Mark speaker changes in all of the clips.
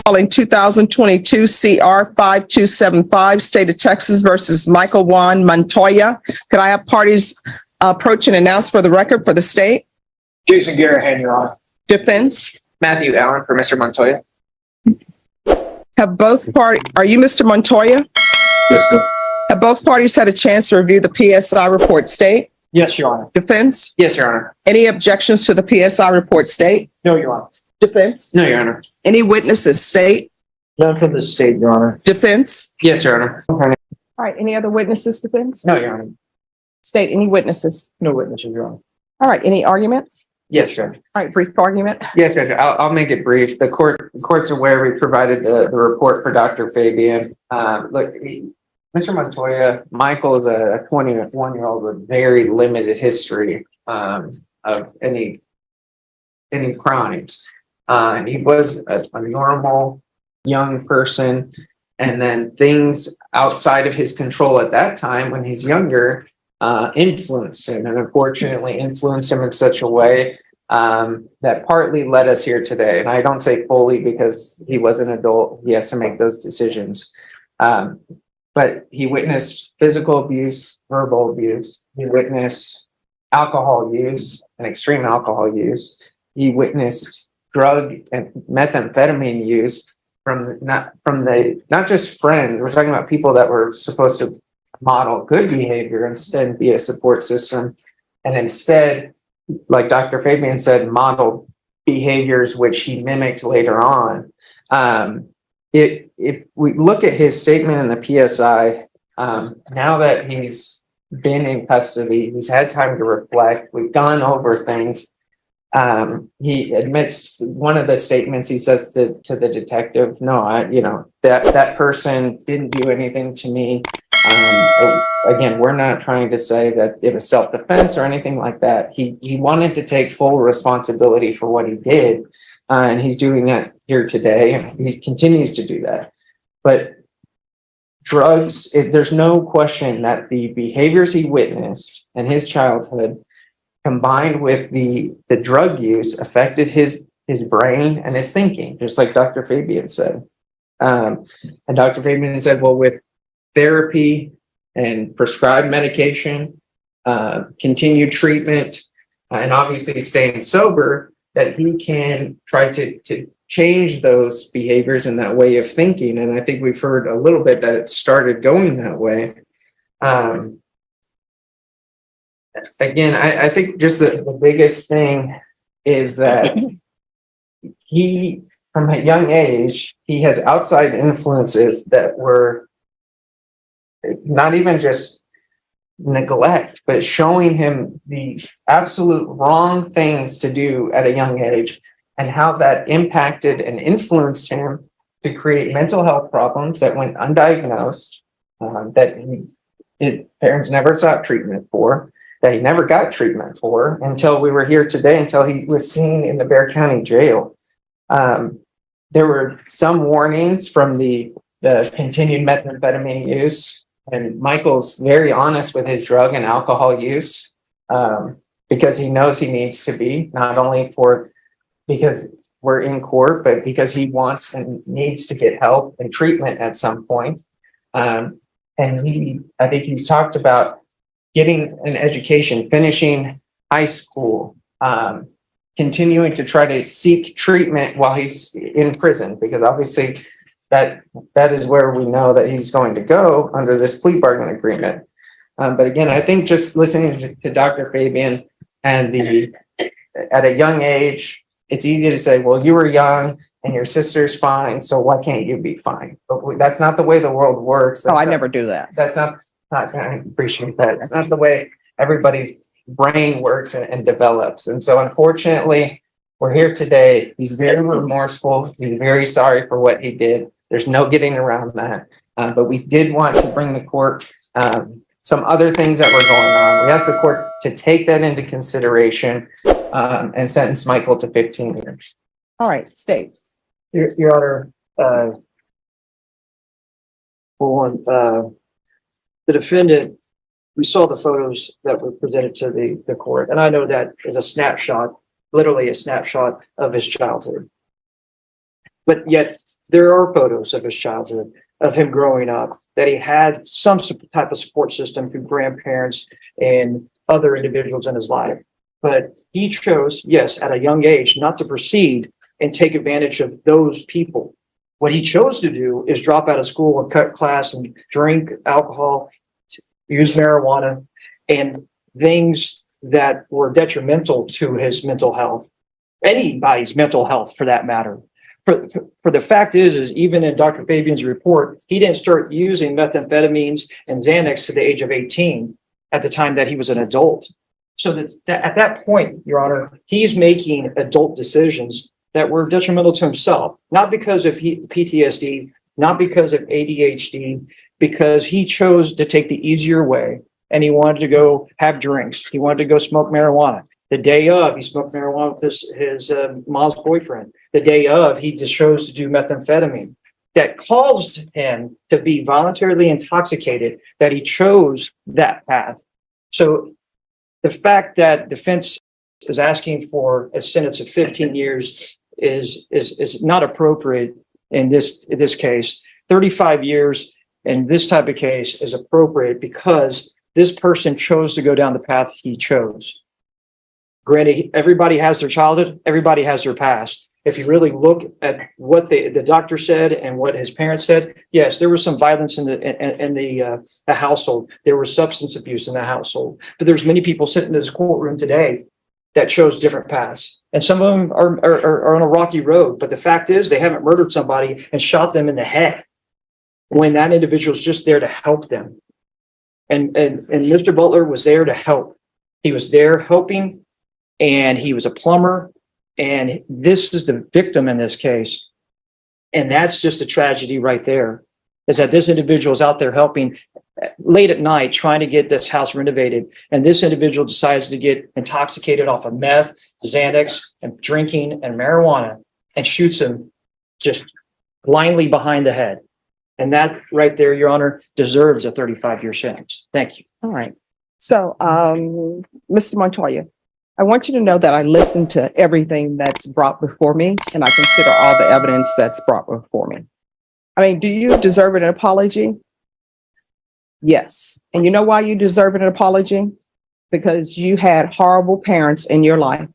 Speaker 1: calling 2022 CR 5275, State of Texas versus Michael Juan Montoya. Could I have parties approach and announce for the record for the state?
Speaker 2: Jason Garahan, Your Honor.
Speaker 1: Defense?
Speaker 3: Matthew Allen for Mr. Montoya.
Speaker 1: Have both parties, are you Mr. Montoya?
Speaker 2: Yes, sir.
Speaker 1: Have both parties had a chance to review the PSI report, state?
Speaker 2: Yes, Your Honor.
Speaker 1: Defense?
Speaker 3: Yes, Your Honor.
Speaker 1: Any objections to the PSI report, state?
Speaker 2: No, Your Honor.
Speaker 1: Defense?
Speaker 3: No, Your Honor.
Speaker 1: Any witnesses, state?
Speaker 2: None from the state, Your Honor.
Speaker 1: Defense?
Speaker 3: Yes, Your Honor.
Speaker 1: All right, any other witnesses, defense?
Speaker 3: No, Your Honor.
Speaker 1: State, any witnesses?
Speaker 2: No witnesses, Your Honor.
Speaker 1: All right, any arguments?
Speaker 3: Yes, Judge.
Speaker 1: All right, brief argument.
Speaker 3: Yes, Judge. I'll make it brief. The court's aware we provided the report for Dr. Fabian. Mr. Montoya, Michael is a 21-year-old with very limited history of any crimes. He was a normal young person, and then things outside of his control at that time when he's younger influenced him, and unfortunately influenced him in such a way that partly led us here today. And I don't say fully because he was an adult. He has to make those decisions. But he witnessed physical abuse, verbal abuse. He witnessed alcohol use and extreme alcohol use. He witnessed drug and methamphetamine use from not just friends. We're talking about people that were supposed to model good behavior instead be a support system, and instead, like Dr. Fabian said, model behaviors which he mimicked later on. If we look at his statement in the PSI, now that he's been in custody, he's had time to reflect, we've gone over things. He admits one of the statements he says to the detective, no, that person didn't do anything to me. Again, we're not trying to say that it was self-defense or anything like that. He wanted to take full responsibility for what he did, and he's doing that here today, and he continues to do that. But drugs, there's no question that the behaviors he witnessed in his childhood, combined with the drug use, affected his brain and his thinking, just like Dr. Fabian said. And Dr. Fabian said, well, with therapy and prescribed medication, continued treatment, and obviously staying sober, that he can try to change those behaviors and that way of thinking. And I think we've heard a little bit that it started going that way. Again, I think just the biggest thing is that he, from a young age, he has outside influences that were not even just neglect, but showing him the absolute wrong things to do at a young age, and how that impacted and influenced him to create mental health problems that went undiagnosed, that his parents never sought treatment for, that he never got treatment for until we were here today, until he was seen in the Bexar County Jail. There were some warnings from the continued methamphetamine use, and Michael's very honest with his drug and alcohol use, because he knows he needs to be, not only because we're in court, but because he wants and needs to get help and treatment at some point. And I think he's talked about getting an education, finishing high school, continuing to try to seek treatment while he's in prison, because obviously that is where we know that he's going to go under this plea bargain agreement. But again, I think just listening to Dr. Fabian and at a young age, it's easy to say, well, you were young and your sister's fine, so why can't you be fine? But that's not the way the world works.
Speaker 1: I never do that.
Speaker 3: That's not, I appreciate that. It's not the way everybody's brain works and develops. And so unfortunately, we're here today. He's very remorseful. He's very sorry for what he did. There's no getting around that. But we did want to bring the court some other things that were going on. We asked the court to take that into consideration and sentence Michael to 15 years.
Speaker 1: All right, state.
Speaker 2: Your Honor, for one, the defendant, we saw the photos that were presented to the court, and I know that is a snapshot, literally a snapshot of his childhood. But yet there are photos of his childhood, of him growing up, that he had some type of support system through grandparents and other individuals in his life. But he chose, yes, at a young age, not to proceed and take advantage of those people. What he chose to do is drop out of school and cut class and drink alcohol, use marijuana, and things that were detrimental to his mental health, anybody's mental health for that matter. For the fact is even in Dr. Fabian's report, he didn't start using methamphetamines and Xanax to the age of 18 at the time that he was an adult. So that at that point, Your Honor, he's making adult decisions that were detrimental to himself, not because of PTSD, not because of ADHD, because he chose to take the easier way and he wanted to go have drinks. He wanted to go smoke marijuana. The day of, he smoked marijuana with his mom's boyfriend. The day of, he just chose to do methamphetamine. That caused him to be voluntarily intoxicated, that he chose that path. So the fact that defense is asking for a sentence of 15 years is not appropriate in this case. 35 years in this type of case is appropriate because this person chose to go down the path he chose. Granted, everybody has their childhood, everybody has their past. If you really look at what the doctor said and what his parents said, yes, there was some violence in the household. There was substance abuse in the household. But there's many people sitting in this courtroom today that chose different paths. And some of them are on a rocky road. But the fact is they haven't murdered somebody and shot them in the head when that individual is just there to help them. And Mr. Butler was there to help. He was there helping, and he was a plumber. And this is the victim in this case. And that's just a tragedy right there, is that this individual is out there helping late at night, trying to get this house renovated. And this individual decides to get intoxicated off of meth, Xanax, and drinking and marijuana, and shoots him just blindly behind the head. And that right there, Your Honor, deserves a 35-year sentence. Thank you.
Speaker 1: All right. So, Mr. Montoya, I want you to know that I listened to everything that's brought before me, and I consider all the evidence that's brought before me. I mean, do you deserve an apology? Yes. And you know why you deserve an apology? Because you had horrible parents in your life.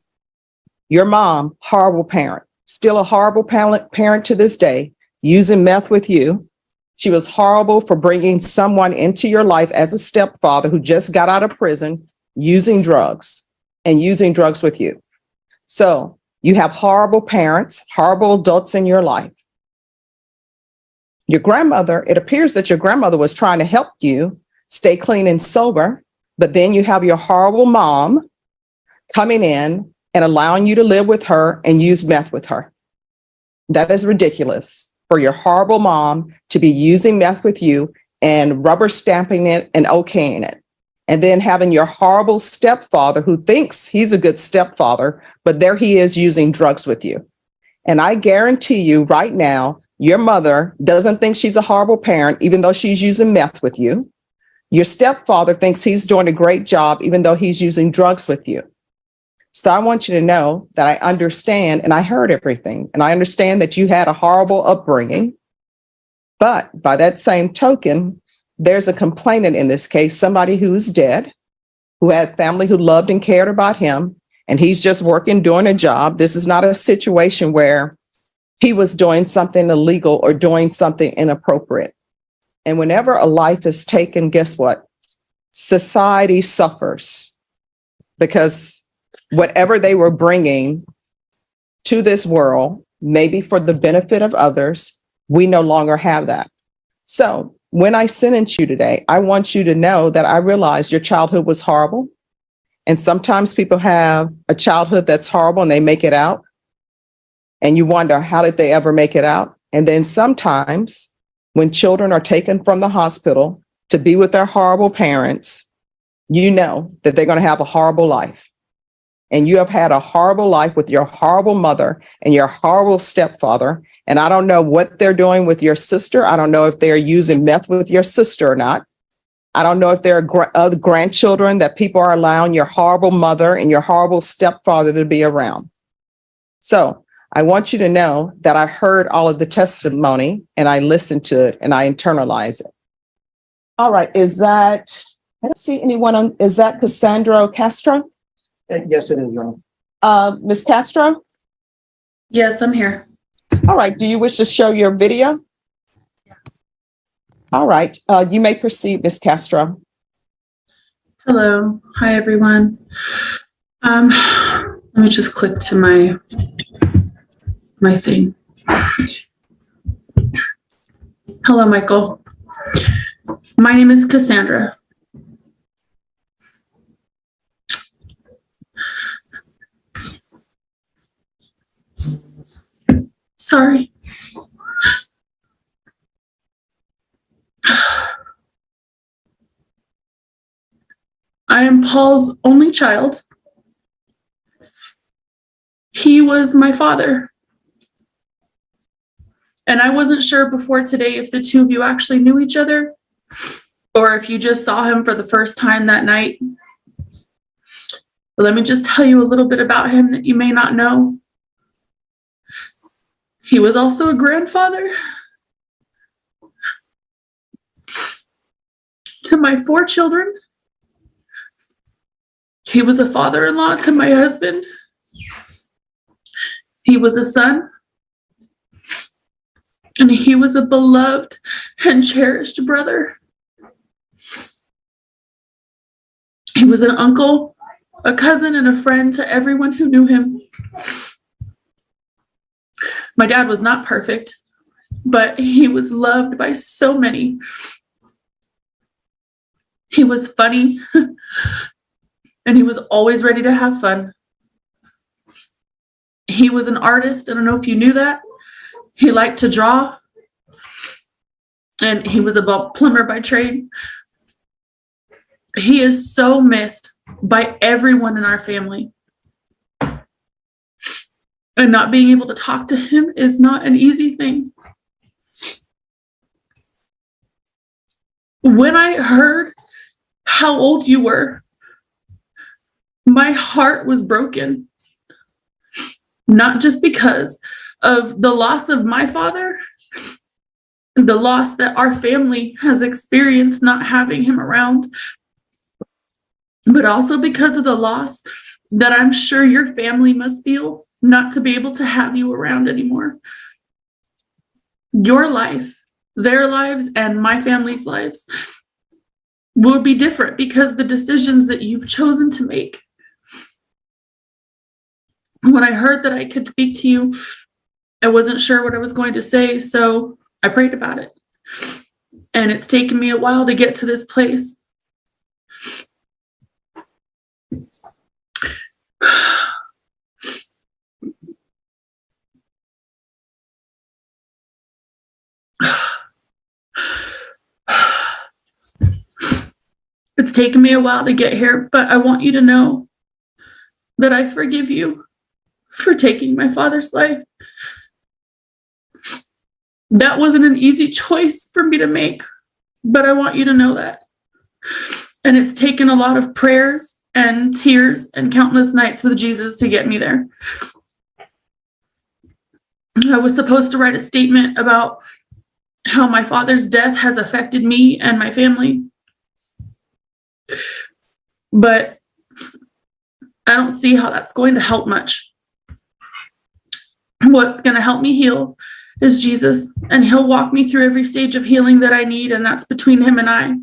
Speaker 1: Your mom, horrible parent, still a horrible parent to this day, using meth with you. She was horrible for bringing someone into your life as a stepfather who just got out of prison, using drugs with you. So you have horrible parents, horrible adults in your life. Your grandmother, it appears that your grandmother was trying to help you stay clean and sober, but then you have your horrible mom coming in and allowing you to live with her and use meth with her. That is ridiculous for your horrible mom to be using meth with you and rubber stamping it and okaying it. And then having your horrible stepfather who thinks he's a good stepfather, but there he is using drugs with you. And I guarantee you right now, your mother doesn't think she's a horrible parent, even though she's using meth with you. Your stepfather thinks he's doing a great job, even though he's using drugs with you. So I want you to know that I understand, and I heard everything, and I understand that you had a horrible upbringing. But by that same token, there's a complainant in this case, somebody who is dead, who had family who loved and cared about him, and he's just working, doing a job. This is not a situation where he was doing something illegal or doing something inappropriate. And whenever a life is taken, guess what? Society suffers because whatever they were bringing to this world, maybe for the benefit of others, we no longer have that. So when I sentence you today, I want you to know that I realize your childhood was horrible. And sometimes people have a childhood that's horrible and they make it out. And you wonder, how did they ever make it out? And then sometimes when children are taken from the hospital to be with their horrible parents, you know that they're going to have a horrible life. And you have had a horrible life with your horrible mother and your horrible stepfather. And I don't know what they're doing with your sister. I don't know if they're using meth with your sister or not. I don't know if there are other grandchildren that people are allowing your horrible mother and your horrible stepfather to be around. So I want you to know that I heard all of the testimony and I listened to it and I internalize it. All right. I don't see anyone on, is that Cassandra Castro?
Speaker 2: Yes, it is, Your Honor.
Speaker 1: Ms. Castro?
Speaker 4: Yes, I'm here.
Speaker 1: All right. Do you wish to show your video? All right. You may proceed, Ms. Castro.
Speaker 4: Hello. Hi, everyone. Let me just click to my thing. Hello, Michael. My name is Cassandra. Sorry. I am Paul's only child. He was my father. And I wasn't sure before today if the two of you actually knew each other or if you just saw him for the first time that night. But let me just tell you a little bit about him that you may not know. He was also a grandfather to my 4 children. He was a father-in-law to my husband. He was a son. And he was a beloved and cherished brother. He was an uncle, a cousin, and a friend to everyone who knew him. My dad was not perfect, but he was loved by so many. He was funny, and he was always ready to have fun. He was an artist. I don't know if you knew that. He liked to draw, and he was a plumber by trade. He is so missed by everyone in our family. And not being able to talk to him is not an easy thing. When I heard how old you were, my heart was broken. Not just because of the loss of my father, the loss that our family has experienced not having him around, but also because of the loss that I'm sure your family must feel not to be able to have you around anymore. Your life, their lives, and my family's lives will be different because of the decisions that you've chosen to make. When I heard that I could speak to you, I wasn't sure what I was going to say, so I prayed about it. And it's taken me a while to get to this place. It's taken me a while to get here, but I want you to know that I forgive you for taking my father's life. That wasn't an easy choice for me to make, but I want you to know that. And it's taken a lot of prayers and tears and countless nights with Jesus to get me there. I was supposed to write a statement about how my father's death has affected me and my family. But I don't see how that's going to help much. What's going to help me heal is Jesus, and he'll walk me through every stage of healing that I need, and that's between him and I.